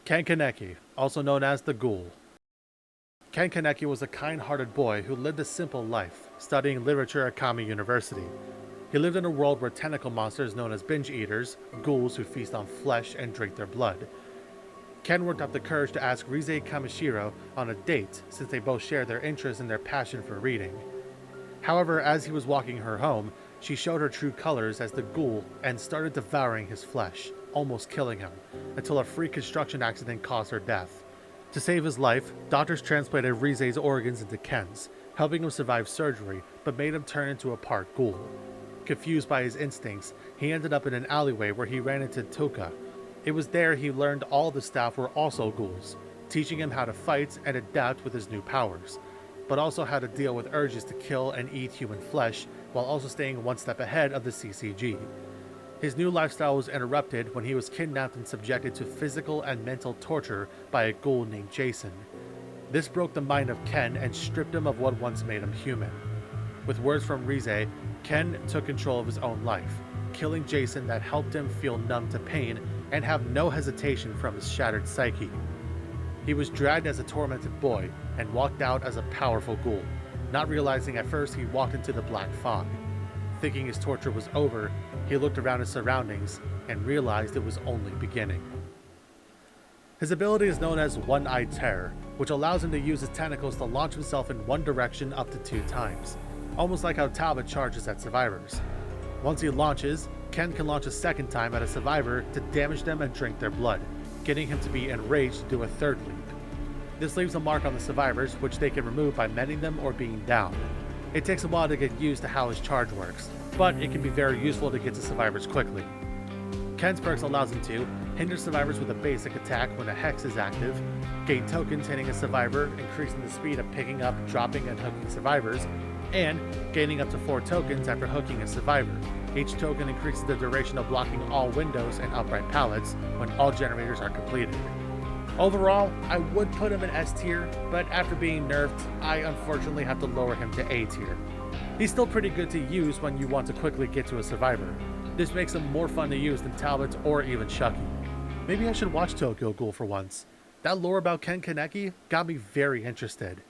Keneki, also known as the Ghoul. Keneki was a kind-hearted boy who lived a simple life, studying literature at Kami University. He lived in a world where tentacle monsters known as binge eaters, ghouls who feast on flesh and drink their blood. Ken worked up the courage to ask Rise Kamishiro on a date since they both shared their interest in their passion for reading. However, as he was walking her home, she showed her true colors as the ghoul and started devouring his flesh, almost killing him, until a freak construction accident caused her death. To save his life, doctors transplanted Rize's organs into Ken's, helping him survive surgery, but made him turn into a part ghoul. Confused by his instincts, he ended up in an alleyway where he ran into Toka. It was there he learned all the staff were also ghouls, teaching him how to fight and adapt with his new powers, but also how to deal with urges to kill and eat human flesh while also staying one step ahead of the CCG. His new lifestyle was interrupted when he was kidnapped and subjected to physical and mental torture by a ghoul named Jason. This broke the mind of Ken and stripped him of what once made him human. With words from Rize, Ken took control of his own life, killing Jason that helped him feel numb to pain and have no hesitation from his shattered psyche. He was dragged as a tormented boy and walked out as a powerful ghoul, not realizing at first he walked into the black fog. Thinking his torture was over, he looked around his surroundings and realized it was only beginning. His ability is known as One-Eyed Terror, which allows him to use his tentacles to launch himself in one direction up to 2 times, almost like how Talbot charges at survivors. Once he launches, Ken can launch a second time at a survivor to damage them and drink their blood, getting him to be enraged to do a third leap. This leaves a mark on the survivors, which they can remove by mending them or being down. It takes a while to get used to how his charge works, but it can be very useful to get to survivors quickly. Ken's perks allows him to hinder survivors with a basic attack when a hex is active, gain tokens hitting a survivor, increasing the speed of picking up, dropping, and hooking survivors, and gaining up to 4 tokens after hooking a survivor. Each token increases the duration of blocking all windows and upright pallets when all generators are completed. Overall, I would put him in S tier, but after being nerfed, I unfortunately have to lower him to A tier. He's still pretty good to use when you want to quickly get to a survivor. This makes him more fun to use than Talbot or even Chucky. Maybe I should watch Tokyo Ghoul for once. That lore about Keneki got me very interested.